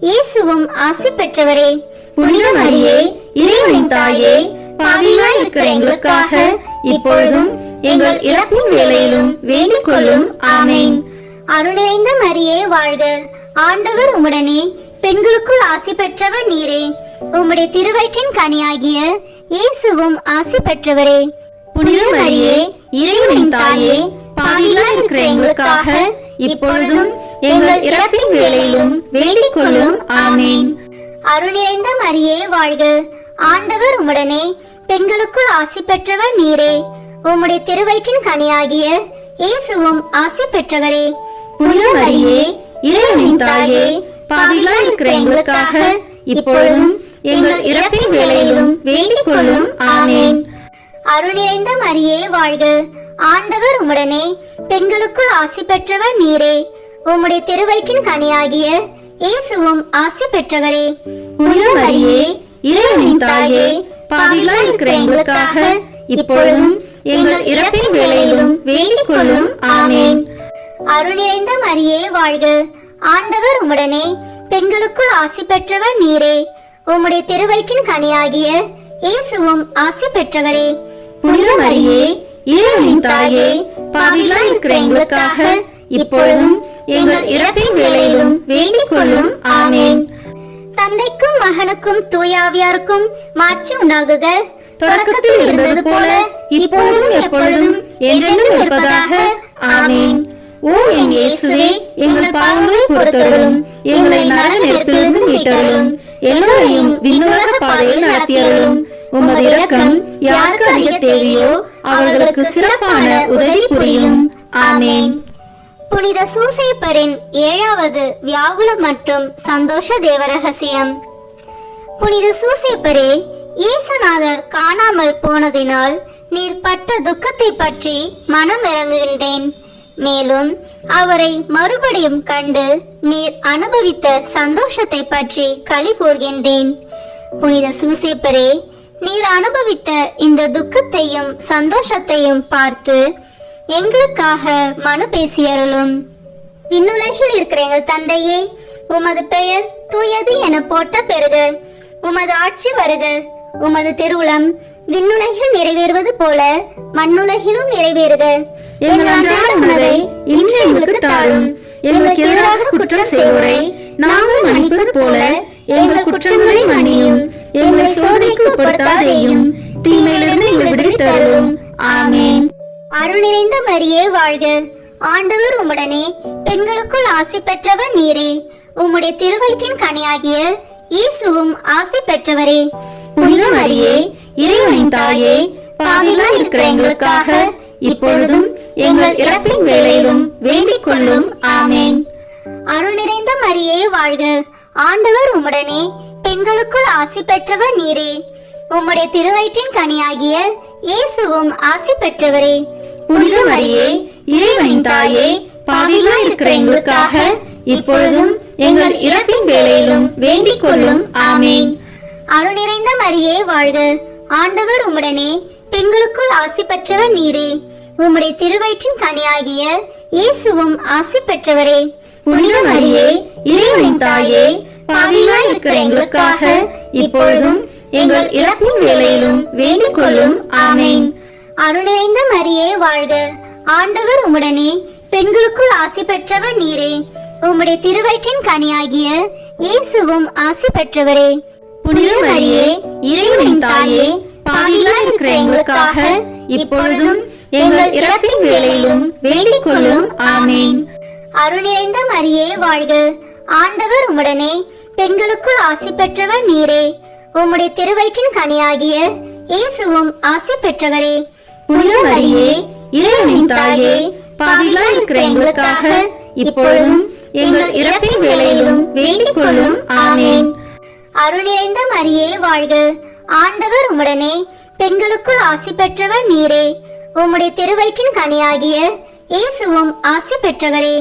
இயேசுவும் ஆசி பெற்றவரே. புனித மரியே, இறைவனின் தாயே, பாவிகளாய் இருக்கிற எங்களுக்காக இப்பொழுதும் எங்கள் இறப்பின் வேளையிலும் வேண்டிக் கொள்ளும். ஆமென். அருள் நிறைந்த மரியே வாழ்க. ஆண்டவர் உம்முடனே, பெண்களுக்குள் ஆசி பெற்றவர் நீரே. உம்முடைய திருவயிற்றின் கனியாகிய இயேசுவும் ஆசி பெற்றவரே. புனித மரியே, இறைவனின் தாயே, பாவிகளாய் இருக்கிற எங்களுக்காக இப்பொழுதும் எங்கள் இறப்பின் வேளையிலும் வேண்டிக் கொள்ளும். ஆமென். அருள் நிறைந்த மரியே வாழ்க. ஆண்டவர் உம்முடனே, பெண்களுக்குள் ஆசி பெற்றவர் நீரே. உம்முடைய திருவயிற்றின் கனியாகிய இயேசுவும் ஆசி பெற்றவரே. புனித மரியே, இறைவனின் தாயே, பாவிகளாய் இருக்கிற எங்களுக்காக இப்பொழுதும் எங்கள் இறப்பின் வேளையிலும் வேண்டிக் கொள்ளும். ஆமென். அருள் நிறைந்த மரியே வாழ்க. ஆண்டவர் உம்முடனே, பெண்களுக்குள் ஆசி பெற்றவர் நீரே. உம்முடைய திருவயிற்றின் கனியாகிய இயேசுவும் ஆசி பெற்றவரே. புனித மரியே, இறைவனின் தாயே, பாவிகளாய் இருக்கிற எங்களுக்காக இப்பொழுதும் எங்கள் இறப்பின் வேளையிலும் வேண்டிக் கொள்ளும். ஆமென். அருள் நிறைந்த மரியே வாழ்க. ஆண்டவர் உம்முடனே, பெண்களுக்குள் ஆசி பெற்றவர் நீரே. உம்முடைய திருவயிற்றின் கனியாகிய இயேசுவும் ஆசி பெற்றவரே. புனித மரியே, இறைவனின் தாயே, பாவிகளாய் இருக்கிற எங்களுக்காக இப்பொழுதும் எங்கள் இறப்பின் வேளையிலும் வேண்டிக் கொள்ளும். ஆமென். தந்தைக்கும் மகனுக்கும் தூயாவியாருக்கும் மாட்சி உண்டாகுக. தொடக்கத்தில் இருந்தது போல இப்பொழுதும் எப்பொழுதும் என்றென்றும் இருப்பதாக. ஆமென். ஓ என் இயேசுவே, எங்கள் பாவங்களை பொறுத்தருளும். எங்களை நரக நெருப்பிலிருந்து மீட்டருளும். எல்லோரையும் விண்ணுலக பாதையில் நடத்தியருளும். உமது இரக்கம் யாருக்கு அதிக தேவையோ அவர்களுக்கு சிறப்பான உதவி புரியும். ஆமென். புனித சூசேப்பரின் 7வது வியாகுலம் மற்றும் சந்தோஷ தேவரகசியம். புனித சூசேப்பரே, இயேசுநாதர் காணாமல் போனதினால் நீர் பட்ட துக்கத்தை பற்றி மனம் இறங்குகின்றேன். மேலும் அவரை மறுபடியும் கண்டு நீர் அனுபவித்த சந்தோஷத்தை பற்றி களி கூர்கின்றேன். புனித சூசேப்பரே, நீர் அனுபவித்த இந்த துக்கத்தையும் சந்தோஷத்தையும் பார்த்து எங்களுக்காக மனு பேசியருளும். விண்ணுலகில் இருக்கிற எங்கள் தந்தையே, உமது பெயர் தூயது என போற்ற பெறுக. உமது ஆட்சி வருக. உமது திருவுளம் விண்ணுலகில் நிறைவேறுவது போல மண்ணுலகிலும் நிறைவேறுக. எங்கள் அன்றாட உணவை இன்று எங்களுக்கு தாரும். எங்களுக்கு எதிராக குற்றம் செய்வோரை நாங்கள் மன்னிப்பது போல எங்கள் குற்றங்களை மன்னியும். எங்களை சோதனைக்கு உட்படுத்தாதேயும், தீமையிலிருந்து எங்களை விடுவித்தருளும். ஆமென். அருள் நிறைந்த மரியே வாழ்க. ஆண்டவர் உம்முடனே, பெண்களுக்குள் ஆசி பெற்றவர் நீரே. உம்முடைய திருவயிற்றின் கனியாகிய இயேசுவும் ஆசி பெற்றவரே. புனித மரியே, இறைவனின் தாயே, பாவிகளாய் இருக்கிற எங்களுக்காக இப்பொழுதும் எங்கள் இறப்பின் வேளையிலும் வேண்டிக் கொள்ளும். ஆமேன். அருள் நிறைந்த மரியே வாழ்க, ஆண்டவர் உம்முடனே, பெண்களுக்குள் ஆசி பெற்றவர் நீரே. உம்முடைய திருவயிற்றின் கனியாகிய இயேசுவும் ஆசி பெற்றவரே. புனித மரியே, இறைவனின் தாயே, பாவிகளாய் இருக்கிற எங்களுக்காக இப்பொழுதும் எங்கள் இறப்பின் வேளையிலும் வேண்டிக் கொள்ளும். ஆமேன். அருள் நிறைந்த மரியே வாழ்க, ஆண்டவர் உம்முடனே, பெண்களுக்குள் ஆசி பெற்றவர் நீரே. உம்முடைய திருவயிற்றின் கனியாகிய இயேசுவும் ஆசி பெற்றவரே. புனித மரியே, இறைவனின் தாயே, பாவிகளாய் இருக்கிற எங்களுக்காக இப்பொழுதும் எங்கள் இறப்பின் வேளையிலும் வேண்டிக் கொள்ளும். ஆமேன். அருள் நிறைந்த மரியே வாழ்க, ஆண்டவர் உம்முடனே, பெண்களுக்குள் ஆசி பெற்றவர் நீரே. உம்முடைய திருவயிற்றின் கனியாகிய இயேசுவும் ஆசி பெற்றவரே. புனித மரியே, இறைவனின் தாயே, பாவிகளாய் இருக்கிற எங்களுக்காக இப்பொழுதும் எங்கள் இறப்பின் வேளையிலும் வேண்டிக் கொள்ளும். ஆமேன். அருள் நிறைந்த மரியே வாழ்க, ஆண்டவர் உம்முடனே, பெண்களுக்குள் ஆசி பெற்றவர் நீரே. உம்முடைய திருவயிற்றின் கனியாகிய இயேசுவும் ஆசி பெற்றவரே. புனித மரியே, இறைவனின் தாயே, பாவிகளாய் இருக்கிற எங்களுக்காக இப்பொழுதும் எங்கள் இறப்பின் வேளையிலும் வேண்டிக் கொள்ளும். ஆமேன். அருள் நிறைந்த மரியே வாழ்க, ஆண்டவர் உம்முடனே, பெண்களுக்குள் ஆசி பெற்றவர் நீரே. உம்முடைய திருவயிற்றின் கனியாகிய இயேசுவும் ஆசி பெற்றவரே.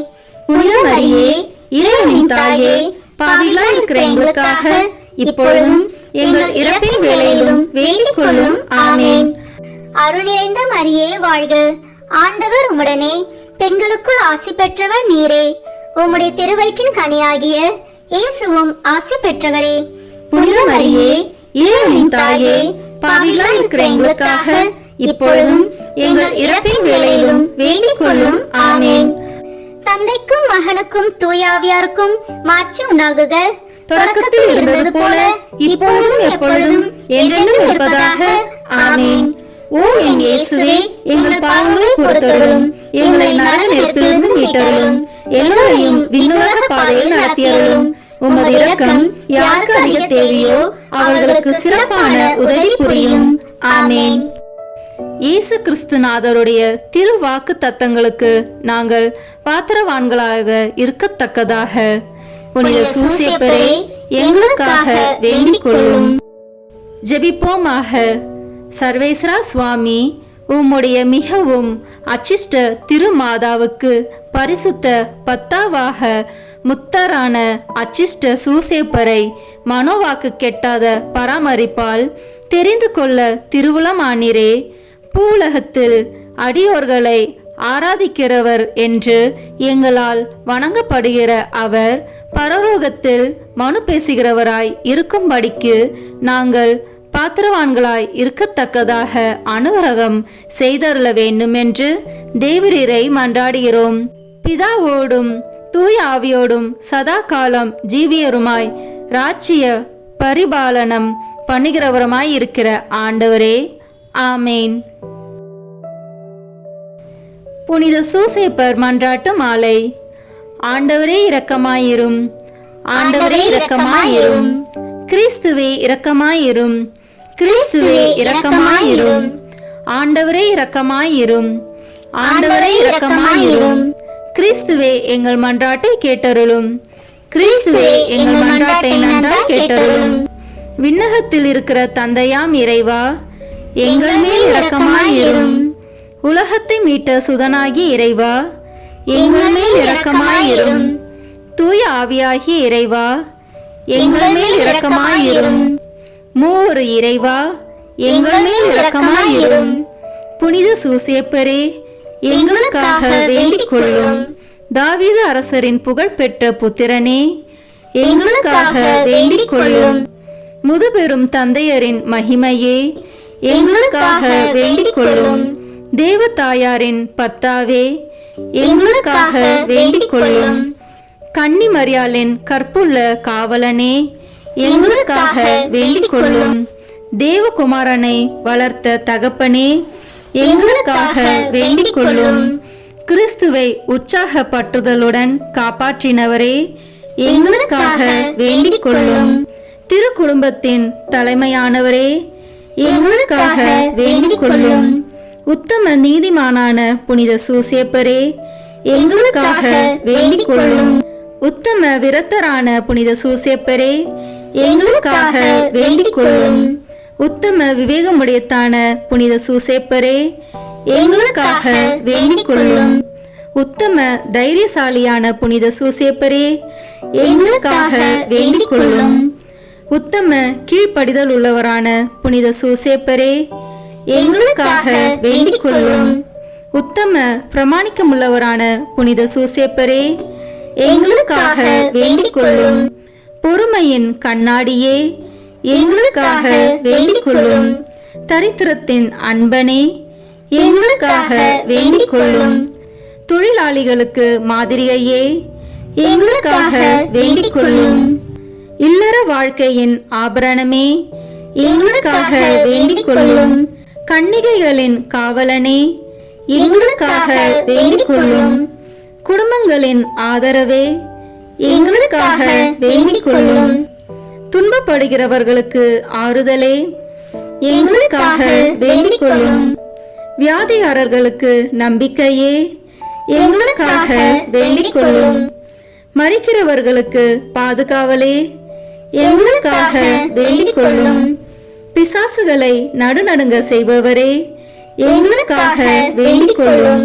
புனித மரியே, இறைவனின் தாயே, பாவிகளாய் இருக்கிற எங்களுக்காக இப்பொழுதும் எங்கள் இறப்பின் வேளையிலும் வேண்டிக் கொள்ளும். ஆமேன். அருள் நிறைந்த மரியே வாழ்க, ஆண்டவர் உம்முடனே, பெண்களுக்குள் ஆசி பெற்றவர் நீரே. உம்முடைய திருவயிற்றின் கனியாகிய இயேசுவும் ஆசி பெற்றவரே. புனித மரியே, இறைவனின் தாயே, பாவிகளாய் இருக்கிற எங்களுக்காக இப்பொழுதும் எங்கள் இறப்பின் வேளையிலும் வேண்டிக் கொள்ளும். ஆமேன். தந்தைக்கும் மகனுக்கும் தூயாவியாருக்கும் மாட்சி உண்டாகுக. தொடக்கத்தில் இருந்தது போல இப்பொழுதும் எப்பொழுதும் என்றென்றும் இருப்பதாக. ஆமேன். ஓ என் இயேசுவே, எங்கள் பாவங்களை பொறுத்தருளும், எங்களை நரக நெருப்பிலிருந்து மீட்டருளும், எல்லோரையும் விண்ணுலக பாதையில் நடத்தியருளும். உமது இரக்கம் யாருக்கு அதிக தேவையோ அவர்களுக்கு சிறப்பான உதவி புரியும். ஆமேன். இயேசு கிறிஸ்துநாதருடைய திருவாக்கு தத்தங்களுக்கு நாங்கள் பாத்திரவான்களாக இருக்கத்தக்கதாக புனித சூசேப்பரே எங்களுக்காக வேண்டிக் கொள்ளும். ஜெபிப்போமாக. சர்வேஸ்வரா சுவாமி, உம்முடைய மிகவும் அச்சிஷ்ட திருமாதாவுக்கு பரிசுத்த பத்தாவாக முத்தரான அச்சிஷ்ட சூசேப்பரை மனோவாக்கு கெட்டாத பராமரிப்பால் தெரிந்து கொள்ள திருவுளமானீரே. பூலகத்தில் அடியோர்களை ஆராதிக்கிறவர் என்று எங்களால் வணங்கப்படுகிற அவர் பரலோகத்தில் மனு பேசுகிறவராய் இருக்கும்படிக்கு நாங்கள் பாத்திரவான்களாய் இருக்கத்தக்கதாக அனுகிரகம் செய்தருள வேண்டும் என்று தேவரீரை மன்றாடுகிறோம். பிதாவோடும் தூய ஆவியோடும் சதா காலம் ஜீவியருமாய் ராஜ்ய பரிபாலனம் பண்ணுகிறவருமாய் இருக்கிற ஆண்டவரே. ஆமேன். புனித சூசேப்பர் மன்றாட்டு மாலை. ஆண்டவரே இரக்கமாயிரும், ஆண்டவரே இரக்கமாயிரும், கிறிஸ்துவே இரக்கமாயிரும், கிறிஸ்துவே இரக்கமாயிரும், ஆண்டவரே இரக்கமாயிரும், ஆண்டவரே இரக்கமாயிரும், கிறிஸ்துவே எங்கள் மன்றாட்டை கேட்டருளும், கிறிஸ்துவே எங்கள் மன்றாட்டை நன்றாய் கேட்டருளும். விண்ணகத்தில் இருக்கிற தந்தையாம் இறைவா, எங்கள் மேல் இரக்கமாயிரும். உலகத்தை மீட்ட சுதனாகி இறைவா, எங்கள் மேல் இரக்கமாயிரும். தூய ஆவியாகிய இறைவா, எங்கள் மேல் இரக்கமாயிரும். மூவொரு இறைவா, எங்கள் மேல் இரக்கமாயிரும். புனித சூசேப்பரே, எங்களுக்காக வேண்டிக் கொள்ளும். தாவீது அரசரின் புகழ்பெற்ற புத்திரனே, எங்களுக்காக வேண்டிக் கொள்ளும். முதுபெரும் தந்தையரின் மகிமையே, எங்களுக்காக வேண்டிக் கொள்ளும். தேவ தாயாரின் பர்த்தாவே, எங்களுக்காக வேண்டிக் கொள்ளும். கன்னி மரியாளின் கற்புள்ள காவலனே, எங்களுக்காக வேண்டிக் கொள்ளும். தேவகுமாரனை வளர்த்த தகப்பனே, எங்களுக்காக வேண்டிக் கொள்ளும். கிறிஸ்துவை உற்சாக பற்றுதலுடன் காப்பாற்றினவரே, எங்களுக்காக வேண்டிக் கொள்ளும். திருக்குடும்பத்தின் தலைமையானவரே, எங்களுக்காக வேண்டிக் கொள்ளும். உத்தம நீதிமானான புனித சூசேப்பரே, எங்களுக்காக வேண்டிக் கொள்ளும். உத்தம விரத்தரான புனித சூசேப்பரே, எங்களுக்காக வேண்டிக் கொள்ளும். உத்தம விவேகமுடையத்தான புனித சூசேப்பரே, எங்களுக்காக வேண்டிக் கொள்ளும். உத்தம தைரியசாலியான புனித சூசேப்பரே, எங்களுக்காக வேண்டிக் கொள்ளும். உத்தம கீழ்ப்படிதல் உள்ளவரான புனித சூசேப்பரே, எங்களுக்காக வேண்டிக் கொள்ளும். உத்தம பிரமாணிக்கமுள்ளவரான புனித சூசேப்பரே, எங்களுக்காக வேண்டிக் கொள்ளும். பொறுமையின் கண்ணாடியே, எங்களுக்காக வேண்டிக் கொள்ளும். தரித்திரத்தின் அன்பனே, எங்களுக்காக வேண்டிக் கொள்ளும். தொழிலாளிகளுக்கு மாதிரியே, எங்களுக்காக வேண்டிக் கொள்ளும். இல்லற வாழ்க்கையின் ஆபரணமே, எங்களுக்காக வேண்டிக் கொள்ளும். கன்னிகைகளின் காவலனே, எங்களுக்காக வேண்டிக் கொள்ளும். குடும்பங்களின் ஆதரவே, எங்களுக்காக வேண்டிக் கொள்ளும். துன்பப்படுகிறவர்களுக்கு ஆறுதலே, எங்களுக்காக வேண்டிக் கொள்ளும். வியாதிகாரர்களுக்கு நம்பிக்கையே, எங்களுக்காக வேண்டிக் கொள்ளும். மரிக்கிறவர்களுக்கு பாதுகாவலே, எங்களுக்காக வேண்டிக் கொள்ளும். பிசாசுகளை நடுநடுங்க செய்பவரே, எங்களுக்காக வேண்டிக் கொள்ளும்.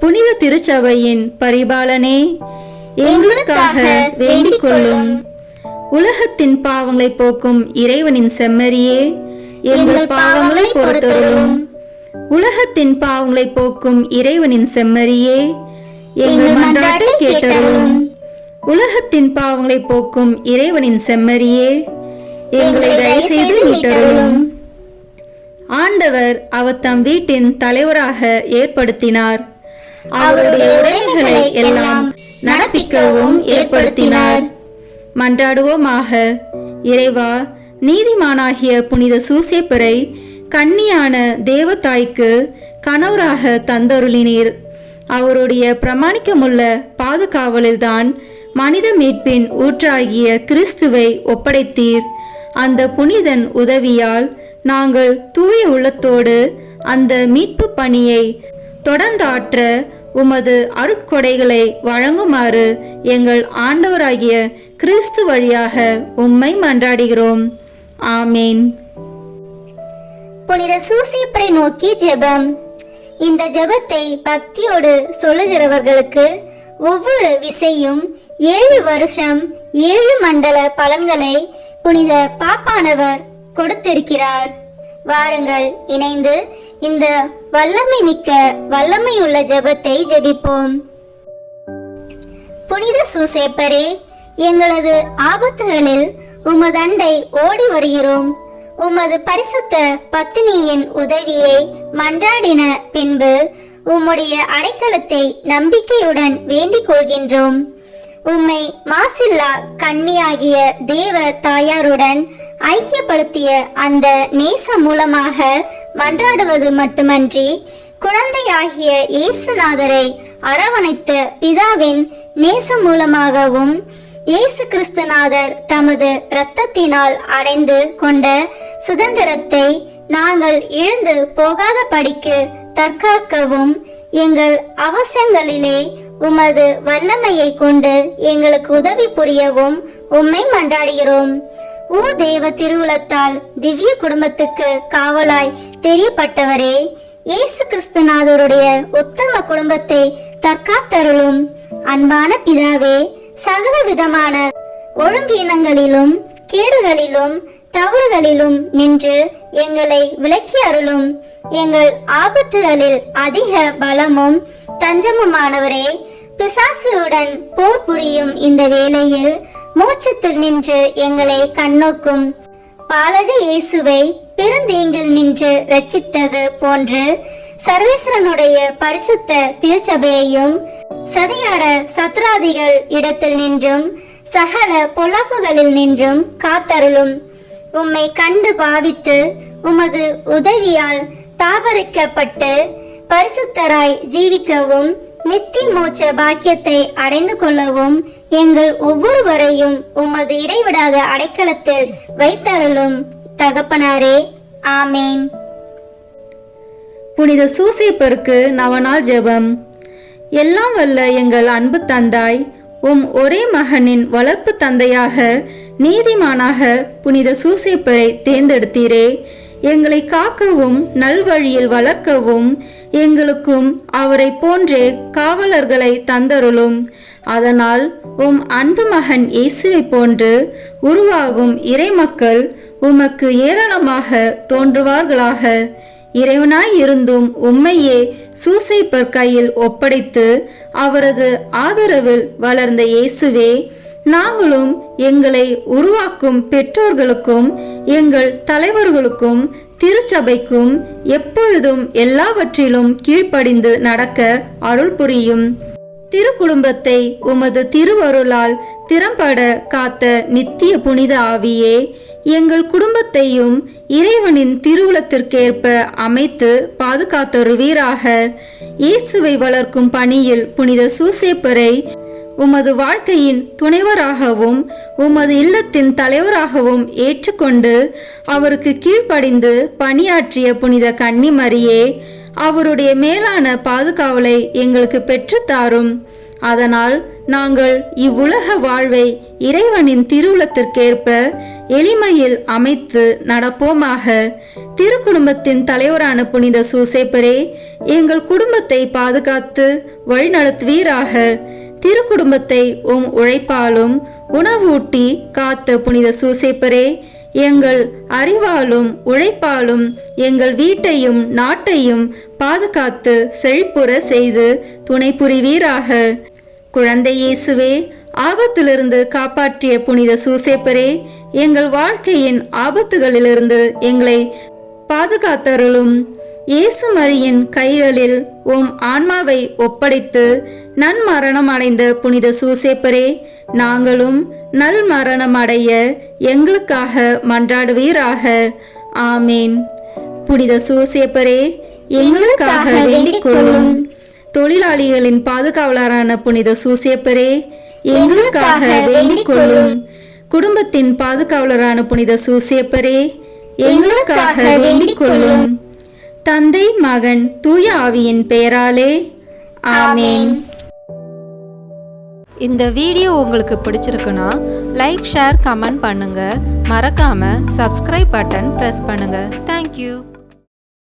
புனித திருச்சபையின் பரிபாலனே, எங்களுக்காக வேண்டிக் கொள்ளும். உலகத்தின் பாவங்களை போக்கும் இறைவனின் செம்மறியே, எங்கள் பாவங்களை பொறுத்தருளும். உலகத்தின் பாவங்களை போக்கும் இறைவனின் செம்மறியே, எங்கள் மன்றாட்டை கேட்டருளும். உலகத்தின் பாவங்களை போக்கும் இறைவனின் செம்மறியே, எங்களை தயவு செய்து மீட்டருளும். ஆண்டவர் அவர் தம் வீட்டின் தலைவராக ஏற்படுத்தினார். அவருடைய உடைமைகளை எல்லாம் நடப்பிக்கவும் ஏற்படுத்தினார். மன்றாடுவோமாக. இறைவா, நீதிமானாகிய புனித சூசேப்பரை கன்னியான தேவதாய்க்கு கணவராக தந்தருளினீர். அவருடைய பிரமாணிக்கமுள்ள பாதுகாவலில்தான் மனித மீட்பின் ஊற்றாகிய கிறிஸ்துவை ஒப்படைத்தீர். அந்த புனிதன் உதவியால் நாங்கள் தூய உள்ளத்தோடு அந்த மீட்பு பணியை தொடர்ந்தாற்ற உமது அருட்கொடைகளை வழங்குமாறு எங்கள் ஆண்டவராகிய கிறிஸ்து வழியாக உம்மை மன்றாடுகிறோம். ஆமேன். புனித சூசேப்பரை நோக்கி ஜெபம். இந்த ஜெபத்தை பக்தியோடு சொல்லுகிறவர்களுக்கு ஒவ்வொரு விசையும் 7 வருஷம் 7 மண்டல பலன்களை புனித பாப்பானவர் கொடுத்திருக்கிறார். வாருங்கள், இணைந்து இந்த வல்லமை மிக்க வல்லமையுள்ள ஜெபத்தை ஜெபிப்போம். புனித சூசேப்பரே, எங்களது ஆபத்துகளில் உமதண்டை ஓடி வருகிறோம். உமது பரிசுத்த பத்தினியின் உதவியை மன்றாடின பின்பு உம்முடைய அடைக்கலத்தை நம்பிக்கையுடன் வேண்டிக் கொள்கின்றோம். உம்மை மாசில்லா கன்னியாகிய தேவ தாயாருடன் ஐக்கியப்படுத்திய அந்த நேச மூலமாக மன்றாடுவது மட்டுமன்றி, குழந்தையாகிய இயேசுநாதரை அரவணைத்த பிதாவின் நேச மூலமாகவும் இயேசு கிறிஸ்துநாதர் தமது இரத்தத்தினால் அடைந்து கொண்ட சுதந்திரத்தை நாங்கள் இழந்து போகாத படிக்கு தற்காக்கவும் எங்கள் அவசரங்களிலே உமது வல்லமையை கொண்டு எங்களுக்கு உதவி புரியவும் உம்மை மன்றாடுகிறோம். ஓ தேவ திருவுளத்தால் திவ்ய குடும்பத்துக்கு காவலாய் தெரியப்பட்டவரே, இயேசு கிறிஸ்துநாதருடைய உத்தம குடும்பத்தை தற்காத்தருளும். அன்பான பிதாவே, சகல விதமான ஒழுங்கீனங்களிலும் கேடுகளிலும் தவறுகளிலும் நின்று எங்களை விலக்கி அருளும். எங்கள் ஆபத்துகளில் அதிக பலமும் தஞ்சமுமானவரே, பிசாசுடன் போர் புரியும் இந்த வேளையில் மோட்சத்தில் நின்று எங்களை கண்ணோக்கும் பாலக இயேசுவை பெருந்தீங்கில் நின்று ரட்சித்தது போன்று சர்வேஸ்வரனுடைய பரிசுத்த திருச்சபையையும் சதிகார சத்ராதிகள் இடத்தில் நின்றும் சகல பொல்லாப்புகளில் நின்றும் காத்தருளும். உம்மை கண்டு பாவித்து உமது உதவியால் தாபரிக்கப்பட்டு பரிசுத்தராய் ஜீவிக்கவும் நித்திய மோட்ச பாக்கியத்தை அடைந்து கொள்ளவும் எங்கள் ஒவ்வொருவரையும் உமது இடைவிடாத அடைக்கலத்தில் வைத்தருளும் தகப்பனாரே. ஆமேன். புனித சூசேப்பருக்கு நவநாள் ஜெபம். எல்லாம் வல்ல எங்கள் அன்பு தந்தாய், உம் ஒரே மகனின் வளர்ப்பு தந்தையாக நீதிமானாக புனித சூசேப்பரை தேர்ந்தெடுத்தீரே. எங்களை காக்கவும் நல்வழியில் வளர்க்கவும் எங்களுக்கும் அவரை போன்றே காவலர்களை தந்தருளும். அதனால் உம் அன்பு மகன் இயேசுவை போன்று உருவாகும் இறைமக்கள் உமக்கு ஏராளமாக தோன்றுவார்களாக. இறைவனாய் இருந்தும் உம்மையே சூசேப்பர் கையில் ஒப்படைத்து அவரது ஆதரவில் வளர்ந்த இயேசுவே, நாங்களும் எங்களை உருவாக்கும் பெற்றோர்களுக்கும் எங்கள் தலைவர்களுக்கும் திருச்சபைக்கும் எப்பொழுதும் எல்லாவற்றிலும் கீழ்ப்படிந்து நடக்க அருள் புரியும். திருக்குடும்பத்தை உமது திருவருளால் திறம்பட காத்த நித்திய புனித ஆவியே, எங்கள் குடும்பத்தையும் இறைவனின் திருவுளத்திற்கேற்ப அமைத்து பாதுகாத்தருவீராக. இயேசுவை வளர்க்கும் பணியில் புனித சூசேப்பரை உமது வாழ்க்கையின் துணைவராகவும் உமது இல்லத்தின் தலைவராகவும் ஏற்றுக்கொண்டு அவருக்கு கீழ்ப்படிந்து பணியாற்றிய புனித கன்னிமரியே, அவருடைய மேலான பாதுகாவலை எங்களுக்கு பெற்றுத்தாரும். அதனால் நாங்கள் இவ்வுலக வாழ்வை இறைவனின் திருவுளத்திற்கேற்ப எளிமையில் அமைத்து நடப்போமாக. திருக்குடும்பத்தின் தலைவரான புனித சூசேப்பரே, எங்கள் குடும்பத்தை பாதுகாத்து வழிநடத்துவீராக. திருக்குடும்பத்தை உம் உழைப்பாலும் உணவூட்டி காத்த புனித சூசேப்பரே, எங்கள் அறிவாலும் உழைப்பாலும் எங்கள் வீட்டையும் நாட்டையும் பாதுகாத்து செழிப்புற செய்து துணை புரிவீராக. குழந்தை இயேசுவே, ஆபத்திலிருந்து காப்பாற்றிய புனித சூசேப்பரே, எங்கள் வாழ்க்கையின் ஆபத்துகளிலிருந்து எங்களை பாதுகாத்தருளும். இயேசு மரியின் கைகளில் உம் ஆன்மாவை ஒப்படைத்து நன்மரணம் அடைந்த புனித சூசேப்பரே, நாங்களும் நல் மரணம் அடைய எங்களுக்காக மன்றாடுவீராக. ஆமேன். புனித சூசேப்பரே, எங்களுக்காக வேண்டிக் கொள்ளும். தொழிலாளிகளின் பாதுகாவலரான புனித சூசேப்பரே, எங்களுக்காக வேண்டிக் கொள்ளும். குடும்பத்தின் பாதுகாவலரான புனித சூசேப்பரே, எங்களுக்காக வேண்டிக் கொள்ளும். தந்தை, மகன், தூய ஆவியின் பெயராலே ஆமேன். இந்த வீடியோ உங்களுக்கு பிடிச்சிருக்குன்னா லைக், ஷேர், கமெண்ட் பண்ணுங்க. மறக்காம சப்ஸ்கிரைப் பட்டன் பிரஸ் பண்ணுங்க. தேங்க்யூ.